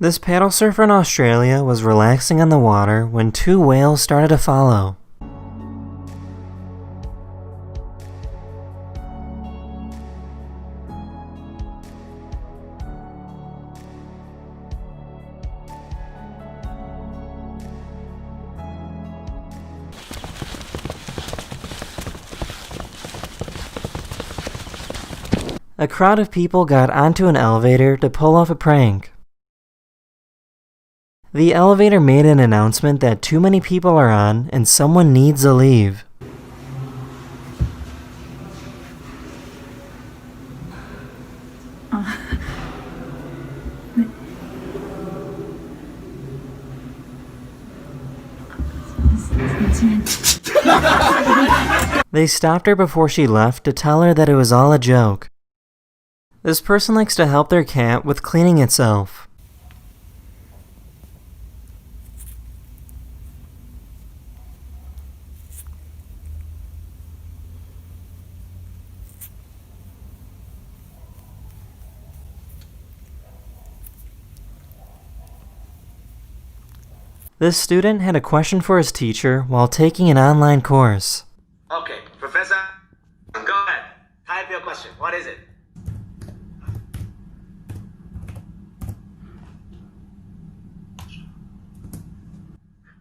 This paddle surfer in Australia was relaxing on the water when two whales started to follow. A crowd of people got onto an elevator to pull off a prank. The elevator made an announcement that too many people are on and someone needs to leave. They stopped her before she left to tell her that it was all a joke. This person likes to help their cat with cleaning itself. This student had a question for his teacher while taking an online course. Okay, Professor, go ahead. Type your question. What is it?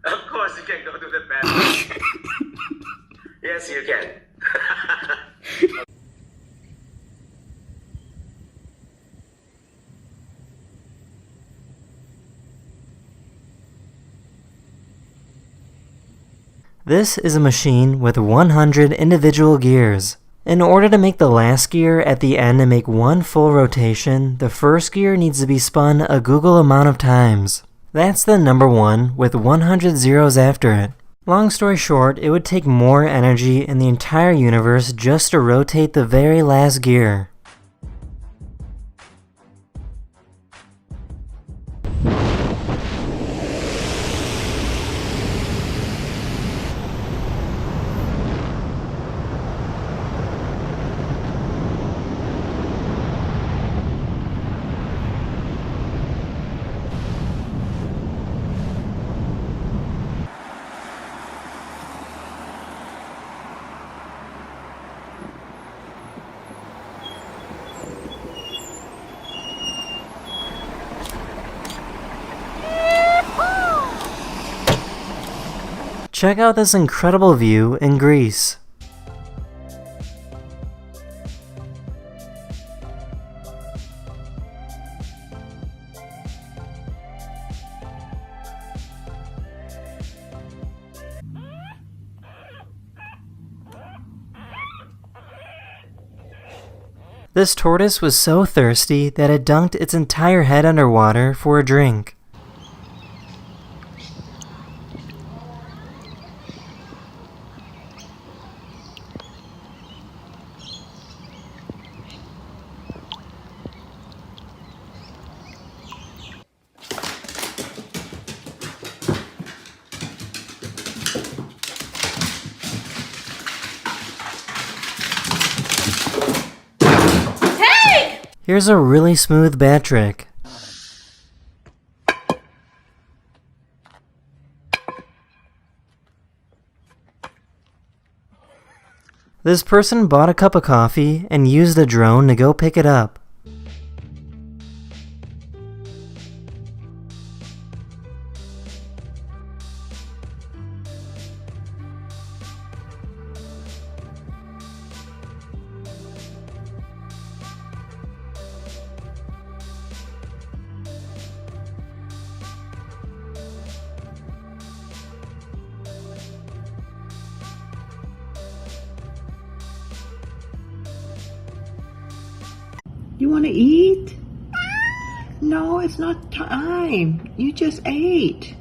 Of course you can go to the bathroom. Yes, you can. This is a machine with 100 individual gears. In order to make the last gear at the end and make one full rotation, the first gear needs to be spun a Google amount of times. That's the number 1 with 100 zeros after it. Long story short, it would take more energy in the entire universe just to rotate the very last gear. Check out this incredible view in Greece. This tortoise was so thirsty that it dunked its entire head underwater for a drink. Here's a really smooth bat trick. This person bought a cup of coffee and used a drone to go pick it up. You want to eat? No, it's not time. You just ate.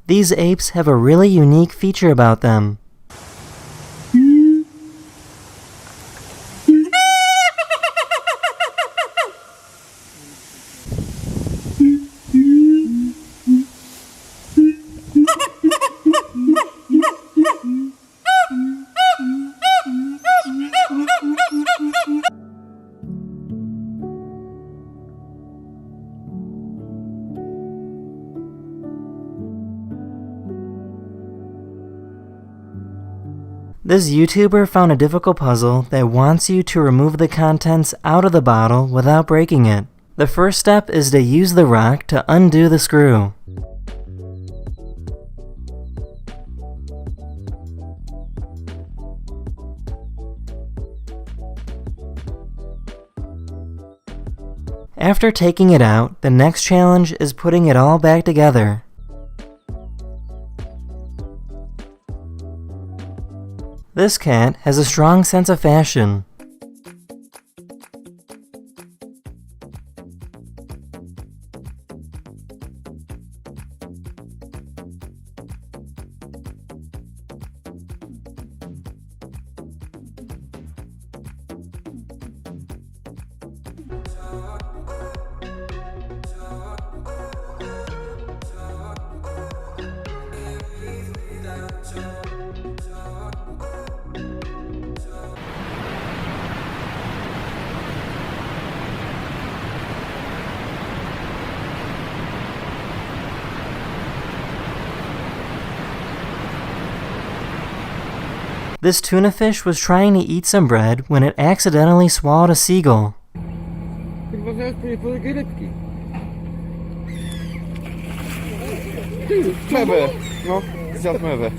These apes have a really unique feature about them. This YouTuber found a difficult puzzle that wants you to remove the contents out of the bottle without breaking it. The first step is to use the rock to undo the screw. After taking it out, the next challenge is putting it all back together. This cat has a strong sense of fashion. This tuna fish was trying to eat some bread when it accidentally swallowed a seagull. Mewę, no, zjadł mewę.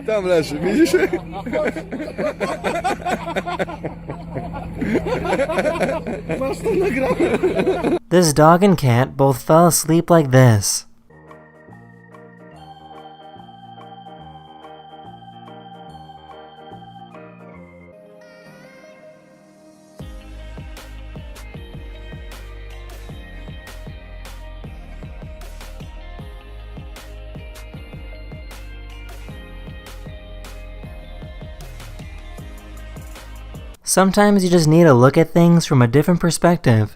Tam leży, widzisz? Masz to nagrane. This dog and cat both fell asleep like this. Sometimes you just need to look at things from a different perspective.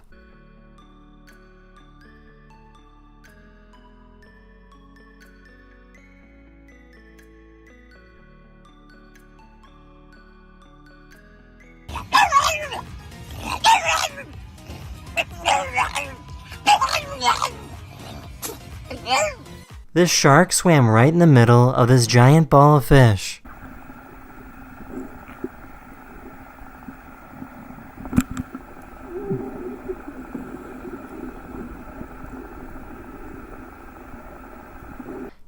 This shark swam right in the middle of this giant ball of fish.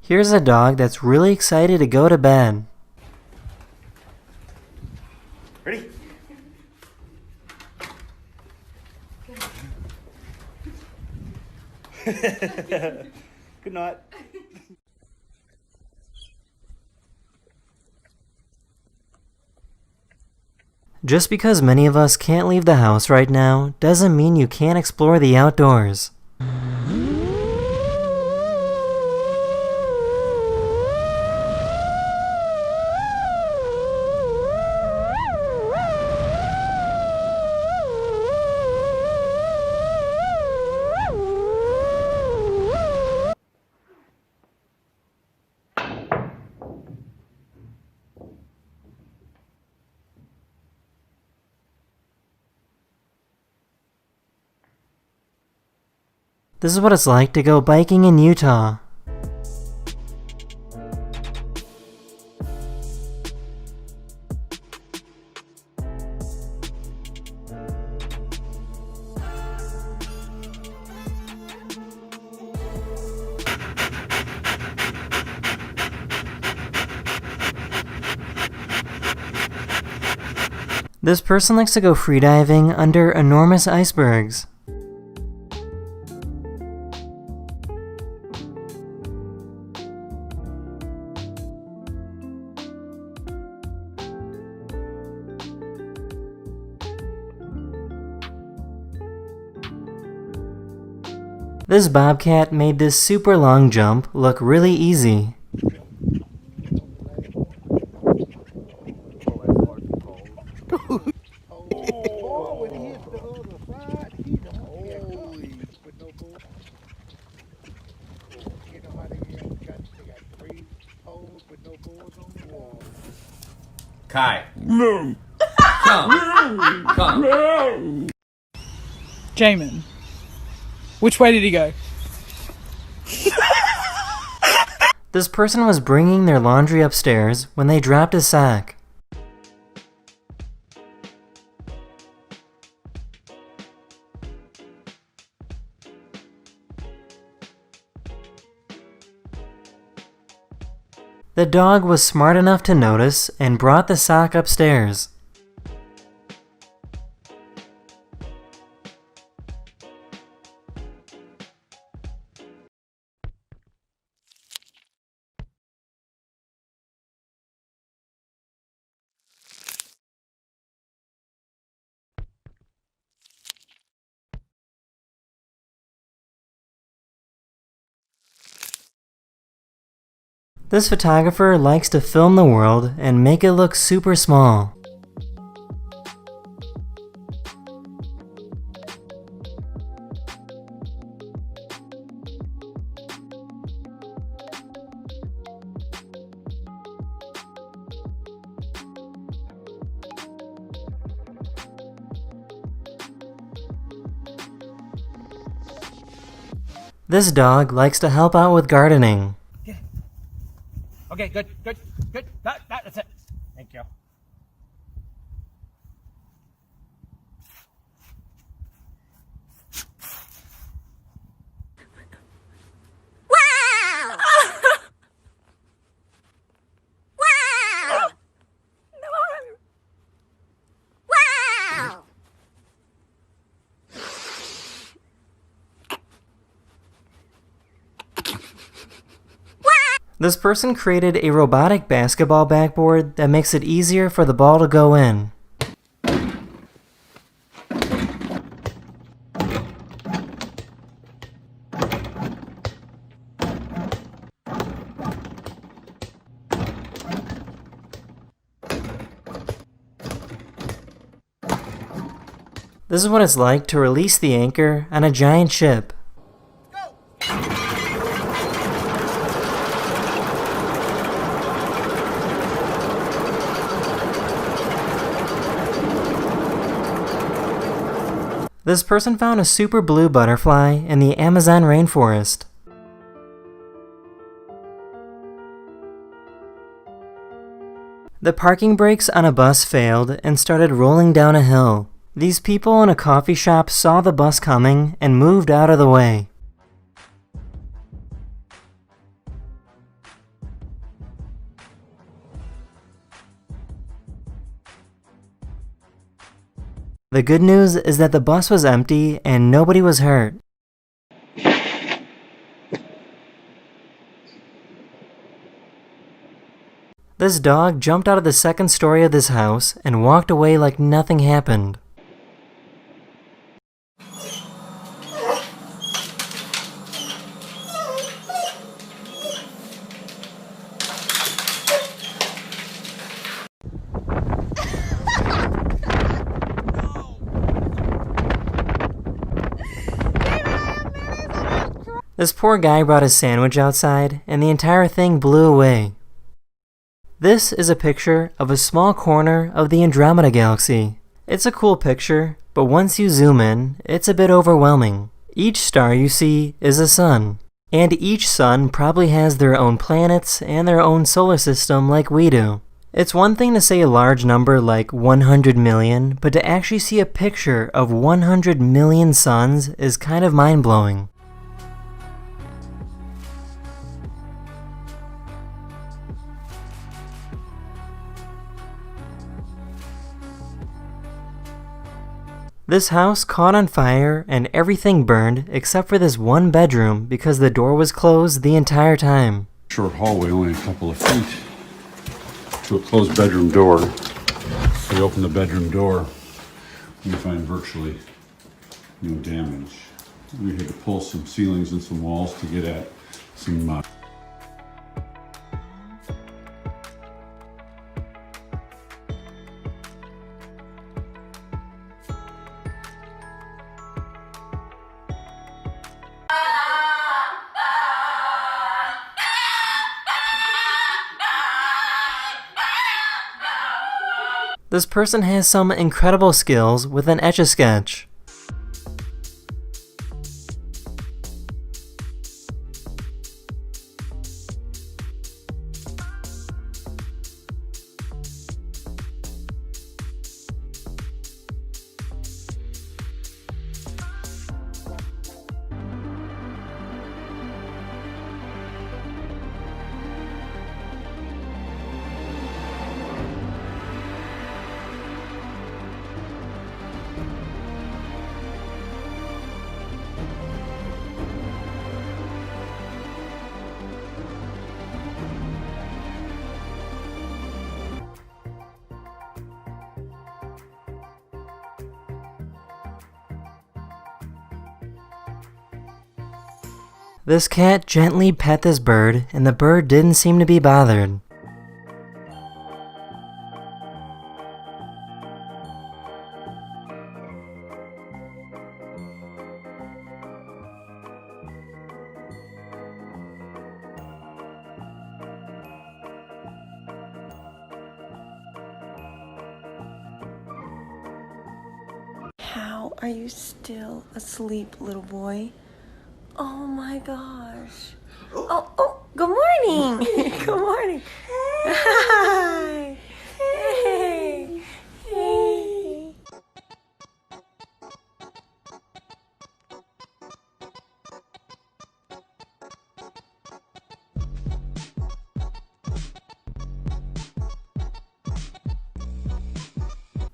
Here's a dog that's really excited to go to bed. Ready? Good night. Just because many of us can't leave the house right now doesn't mean you can't explore the outdoors. This is what it's like to go biking in Utah. This person likes to go freediving under enormous icebergs. This bobcat made this super long jump look really easy. Kai. Come. Jamin. Which way did he go? This person was bringing their laundry upstairs when they dropped a sack. The dog was smart enough to notice and brought the sock upstairs. This photographer likes to film the world and make it look super small. This dog likes to help out with gardening. Okay, good. That's it. Thank you. This person created a robotic basketball backboard that makes it easier for the ball to go in. This is what it's like to release the anchor on a giant ship. This person found a super blue butterfly in the Amazon rainforest. The parking brakes on a bus failed and started rolling down a hill. These people in a coffee shop saw the bus coming and moved out of the way. The good news is that the bus was empty and nobody was hurt. This dog jumped out of the second story of this house and walked away like nothing happened. This poor guy brought his sandwich outside, and the entire thing blew away. This is a picture of a small corner of the Andromeda Galaxy. It's a cool picture, but once you zoom in, it's a bit overwhelming. Each star you see is a sun, and each sun probably has their own planets and their own solar system like we do. It's one thing to say a large number like 100 million, but to actually see a picture of 100 million suns is kind of mind-blowing. This house caught on fire and everything burned except for this one bedroom because the door was closed the entire time. Short hallway, only a couple of feet to a closed bedroom door. We open the bedroom door, we find virtually no damage. We had to pull some ceilings and some walls to get at some This person has some incredible skills with an Etch-a-Sketch. This cat gently pet this bird, and the bird didn't seem to be bothered. How are you still asleep, little boy? Oh my gosh. Oh, good morning. Good morning. Hi. Hey. Hey.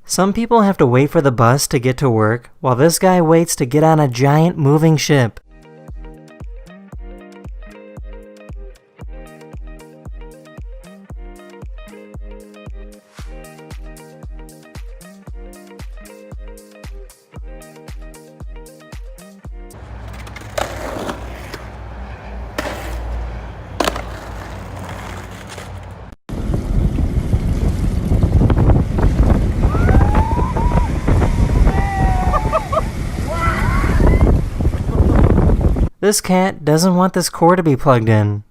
Some people have to wait for the bus to get to work, while this guy waits to get on a giant moving ship. This cat doesn't want this cord to be plugged in.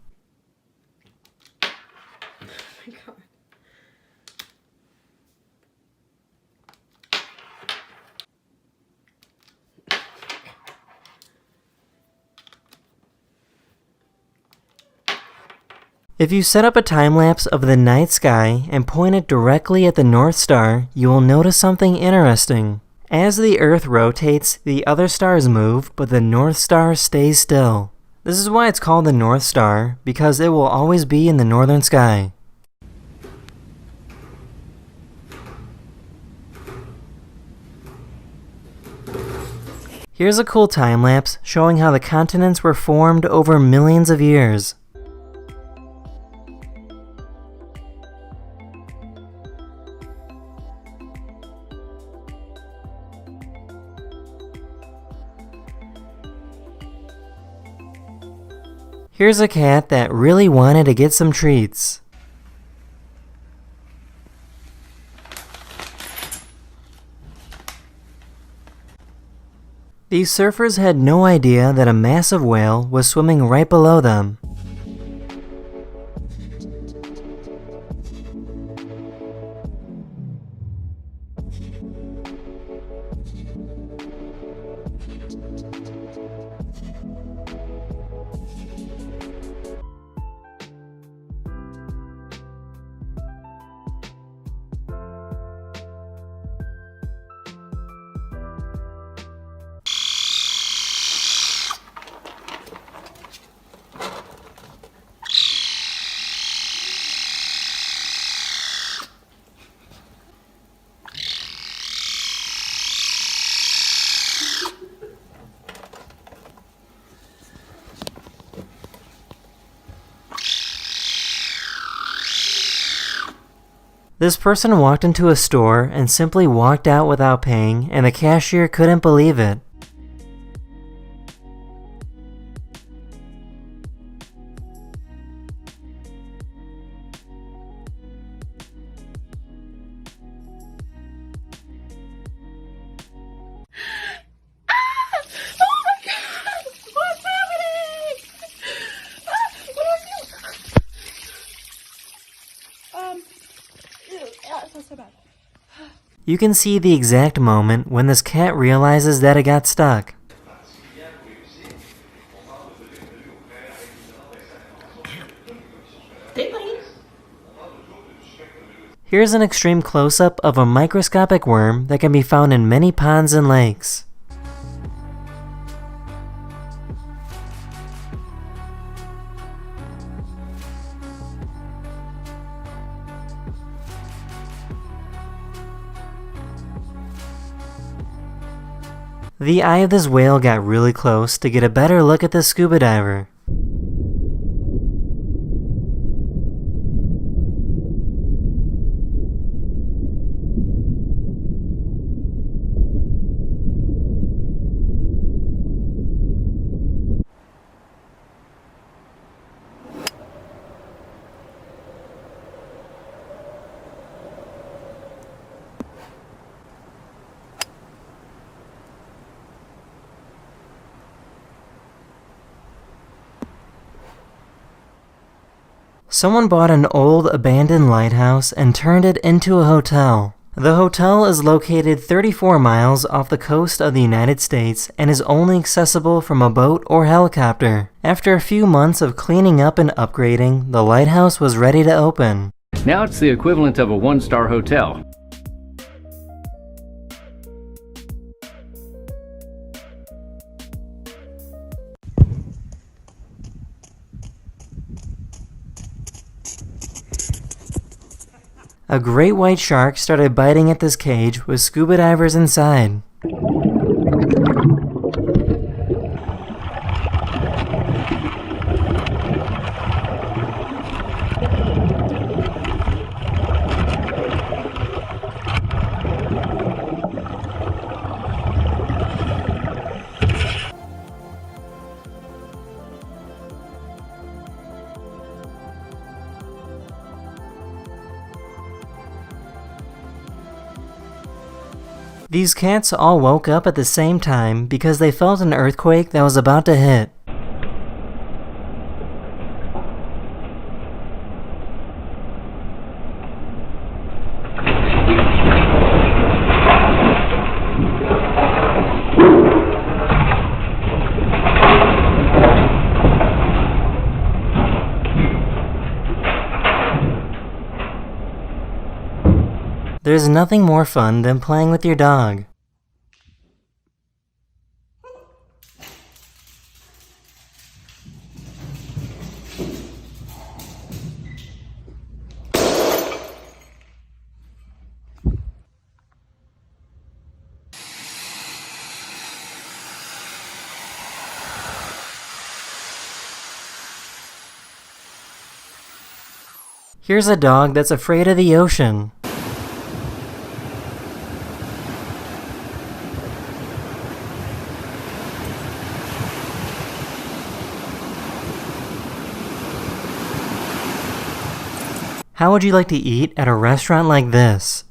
If you set up a time-lapse of the night sky and point it directly at the North Star, you will notice something interesting. As the Earth rotates, the other stars move, but the North Star stays still. This is why it's called the North Star, because it will always be in the northern sky. Here's a cool time-lapse showing how the continents were formed over millions of years. Here's a cat that really wanted to get some treats. These surfers had no idea that a massive whale was swimming right below them. This person walked into a store and simply walked out without paying, and the cashier couldn't believe it. You can see the exact moment when this cat realizes that it got stuck. Here's an extreme close-up of a microscopic worm that can be found in many ponds and lakes. The eye of this whale got really close to get a better look at the scuba diver. Someone bought an old abandoned lighthouse and turned it into a hotel. The hotel is located 34 miles off the coast of the United States and is only accessible from a boat or helicopter. After a few months of cleaning up and upgrading, the lighthouse was ready to open. Now it's the equivalent of a one-star hotel. A great white shark started biting at this cage with scuba divers inside. These cats all woke up at the same time because they felt an earthquake that was about to hit. There's nothing more fun than playing with your dog. Here's a dog that's afraid of the ocean. How would you like to eat at a restaurant like this?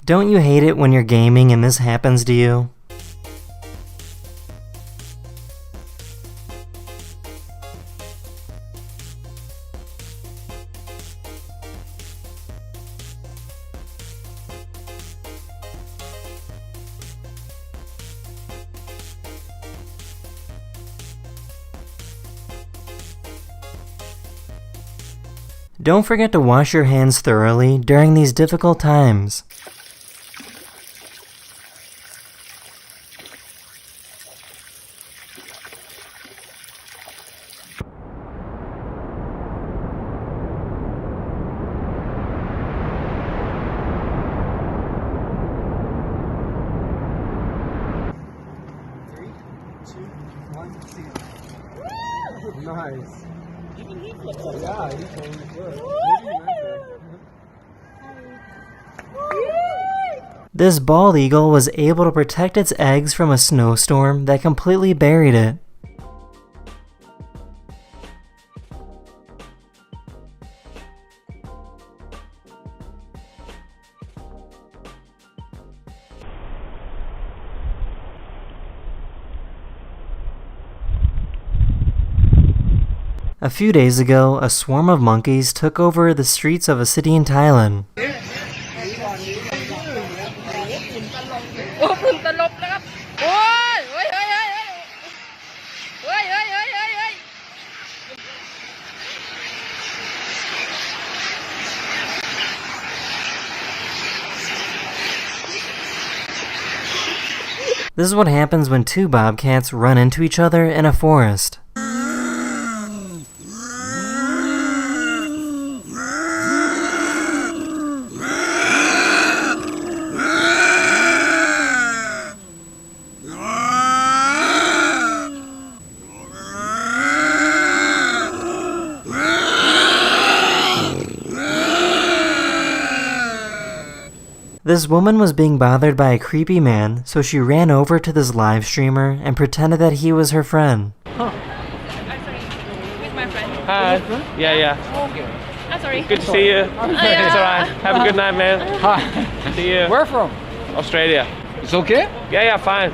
Don't you hate it when you're gaming and this happens to you? Don't forget to wash your hands thoroughly during these difficult times. Nice. Yeah, he totally would. This bald eagle was able to protect its eggs from a snowstorm that completely buried it. A few days ago, a swarm of monkeys took over the streets of a city in Thailand. This is what happens when two bobcats run into each other in a forest. This woman was being bothered by a creepy man, so she ran over to this live streamer and pretended that he was her friend. I'm sorry. With my friend. Hi. Yeah. I'm sorry. Good to see you. It's alright. Have a good night, man. Hi. See you. Where from? Australia. It's okay? Yeah, fine.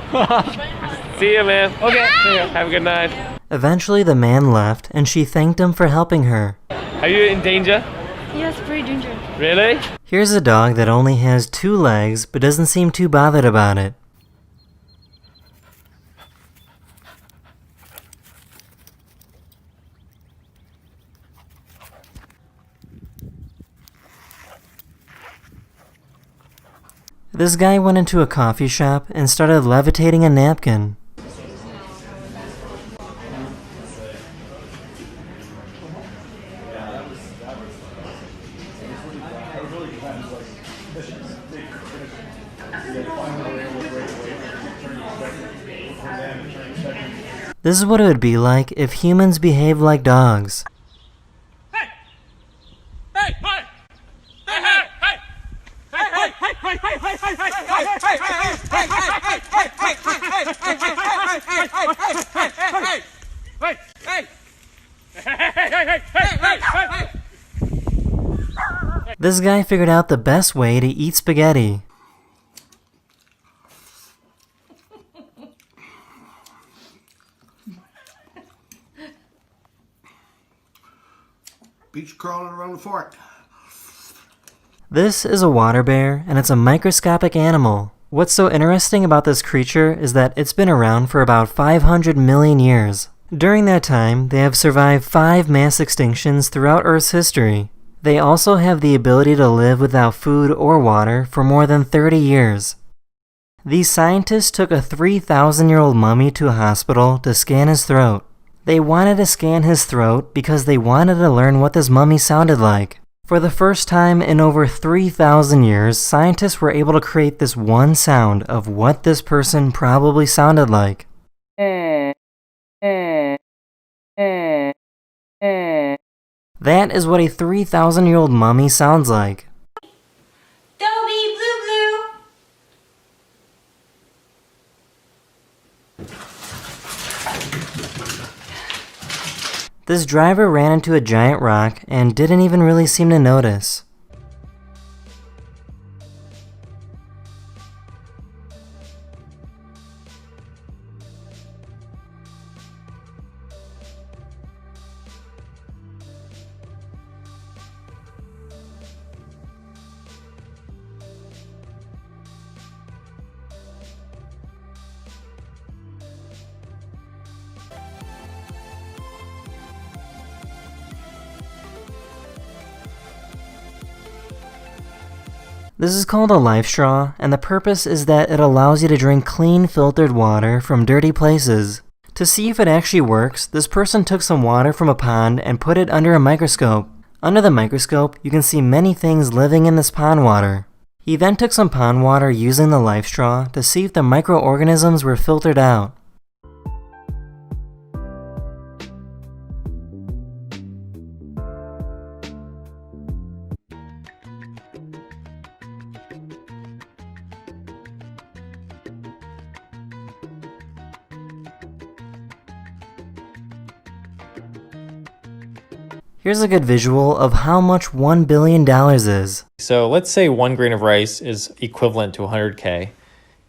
See you, man. Okay. See ya. Have a good night. Eventually the man left and she thanked him for helping her. Are you in danger? Yes, pretty dangerous. Really? Here's a dog that only has 2 legs but doesn't seem too bothered about it. This guy went into a coffee shop and started levitating a napkin. This is what it would be like if humans behaved like dogs. This guy figured out the best way to eat spaghetti. Beach crawling around the fort. This is a water bear, and it's a microscopic animal. What's so interesting about this creature is that it's been around for about 500 million years. During that time, they have survived 5 mass extinctions throughout Earth's history. They also have the ability to live without food or water for more than 30 years. These scientists took a 3,000-year-old mummy to a hospital to scan his throat. They wanted to scan his throat because they wanted to learn what this mummy sounded like. For the first time in over 3,000 years, scientists were able to create this one sound of what this person probably sounded like. That is what a 3,000-year-old mummy sounds like. Dobby, blue, blue. This driver ran into a giant rock and didn't even really seem to notice. This is called a life straw, and the purpose is that it allows you to drink clean, filtered water from dirty places. To see if it actually works, this person took some water from a pond and put it under a microscope. Under the microscope, you can see many things living in this pond water. He then took some pond water using the life straw to see if the microorganisms were filtered out. Here's a good visual of how much $1 billion is. So let's say 1 grain of rice is equivalent to 100K,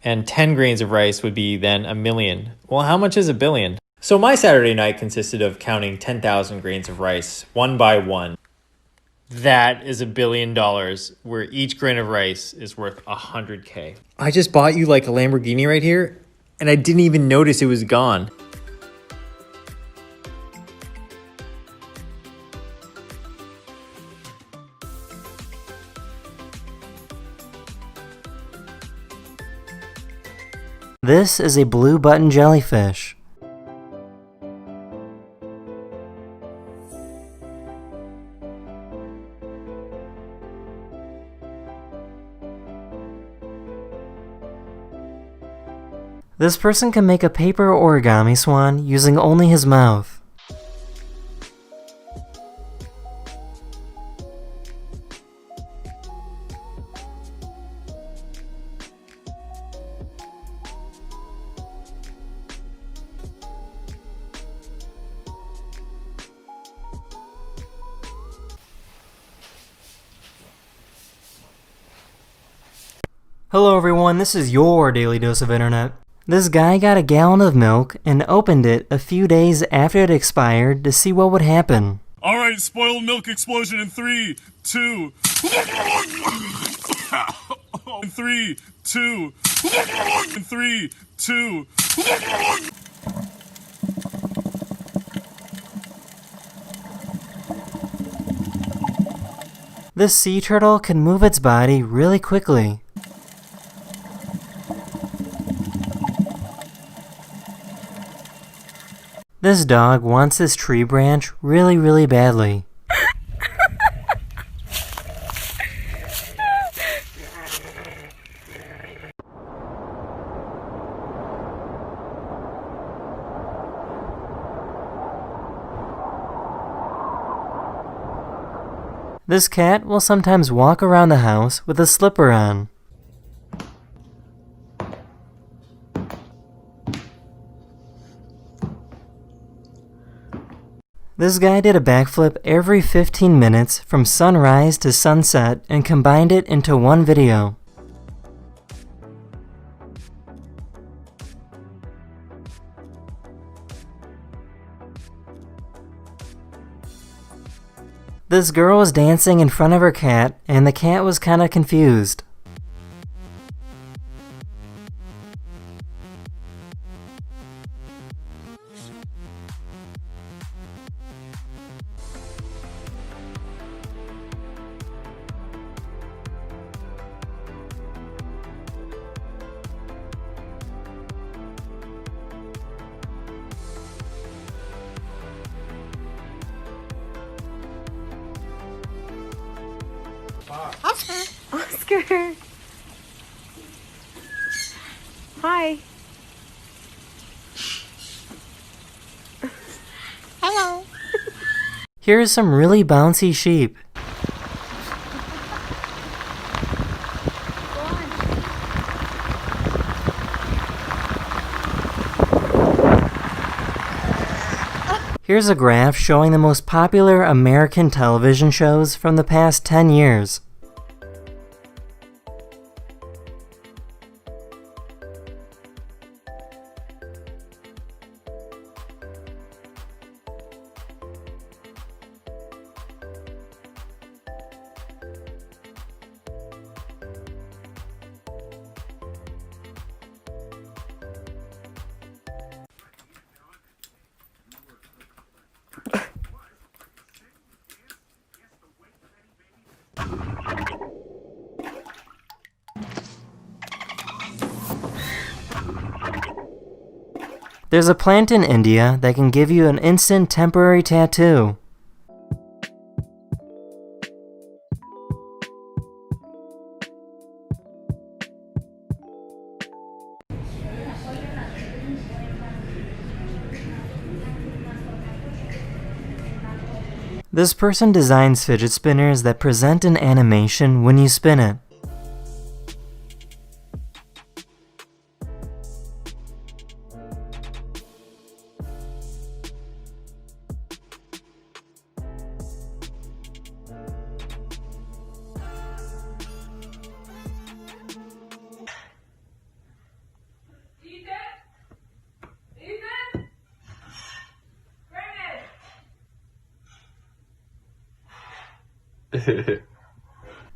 and 10 grains of rice would be then a million. Well, how much is a billion? So my Saturday night consisted of counting 10,000 grains of rice, one by one. That is $1 billion, where each grain of rice is worth 100K. I just bought you like a Lamborghini right here, and I didn't even notice it was gone. This is a blue button jellyfish. This person can make a paper origami swan using only his mouth. Hello everyone, this is your Daily Dose of Internet. This guy got a gallon of milk and opened it a few days after it expired to see what would happen. Alright, spoiled milk explosion in 3, 2. 3, 2. 3, 2. This sea turtle can move its body really quickly. This dog wants this tree branch really badly. This cat will sometimes walk around the house with a slipper on. This guy did a backflip every 15 minutes from sunrise to sunset and combined it into one video. This girl was dancing in front of her cat, and the cat was kinda confused. Oscar. Hi. Hello. Here's some really bouncy sheep. Here's a graph showing the most popular American television shows from the past 10 years. There's a plant in India that can give you an instant temporary tattoo. This person designs fidget spinners that present an animation when you spin it.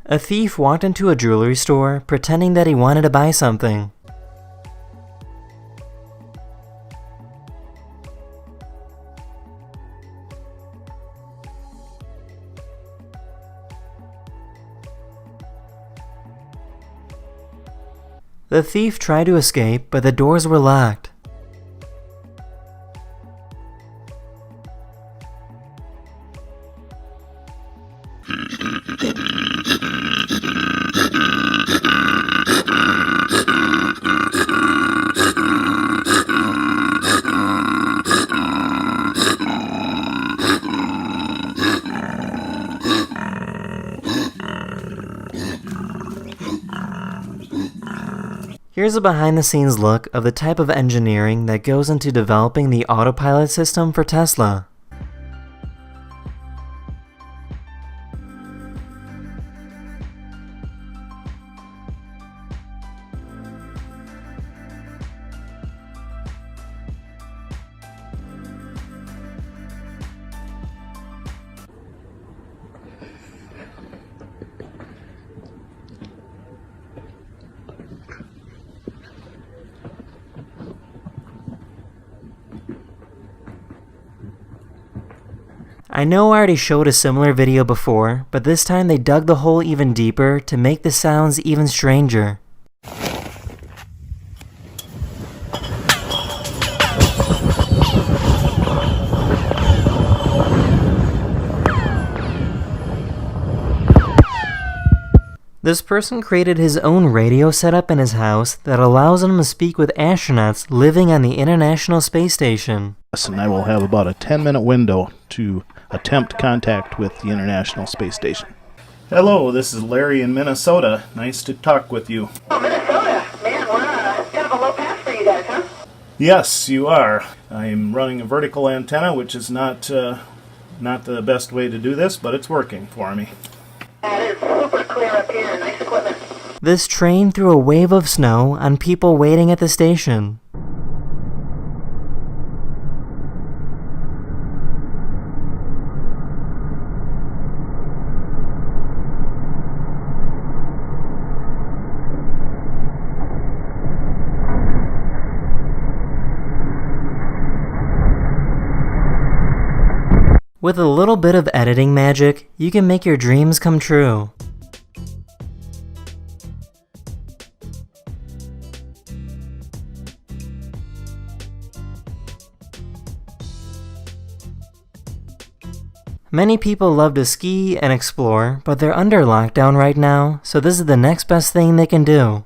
A thief walked into a jewelry store pretending that he wanted to buy something. The thief tried to escape, but the doors were locked. Here's a behind-the-scenes look of the type of engineering that goes into developing the autopilot system for Tesla. I know I already showed a similar video before, but this time they dug the hole even deeper to make the sounds even stranger. This person created his own radio setup in his house that allows him to speak with astronauts living on the International Space Station. And I will have about a 10-minute window to attempt contact with the International Space Station. Hello, this is Larry in Minnesota. Nice to talk with you. Oh, Minnesota. Man, we're kind of a low pass for you guys, huh? Yes, you are. I am running a vertical antenna, which is not the best way to do this, but it's working for me. That is super clear up here. Nice equipment. This train threw a wave of snow on people waiting at the station. With a little bit of editing magic, you can make your dreams come true. Many people love to ski and explore, but they're under lockdown right now, so this is the next best thing they can do.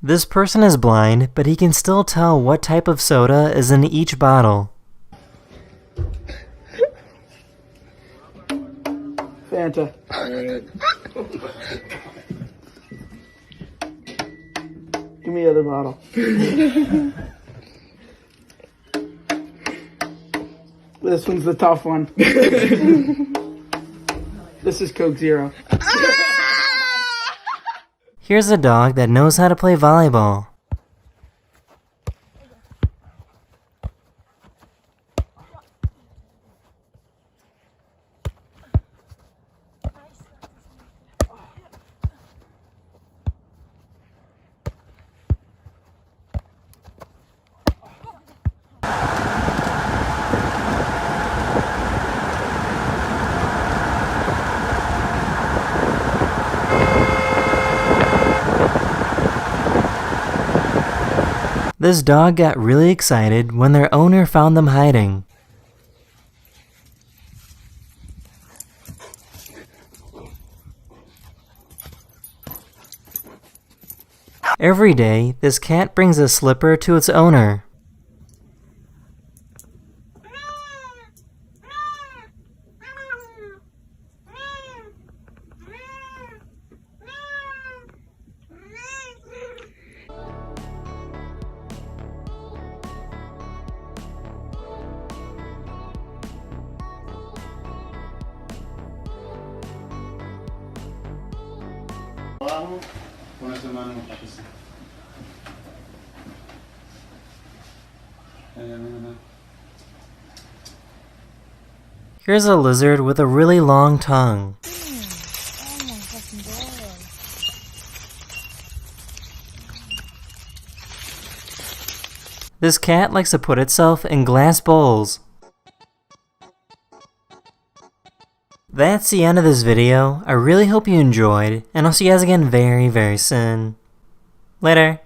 This person is blind, but he can still tell what type of soda is in each bottle. Fanta. Give me the other bottle. This one's the tough one. This is Coke Zero. Here's a dog that knows how to play volleyball. This dog got really excited when their owner found them hiding. Every day, this cat brings a slipper to its owner. Here's a lizard with a really long tongue. This cat likes to put itself in glass bowls. That's the end of this video. I really hope you enjoyed, and I'll see you guys again very, very soon. Later.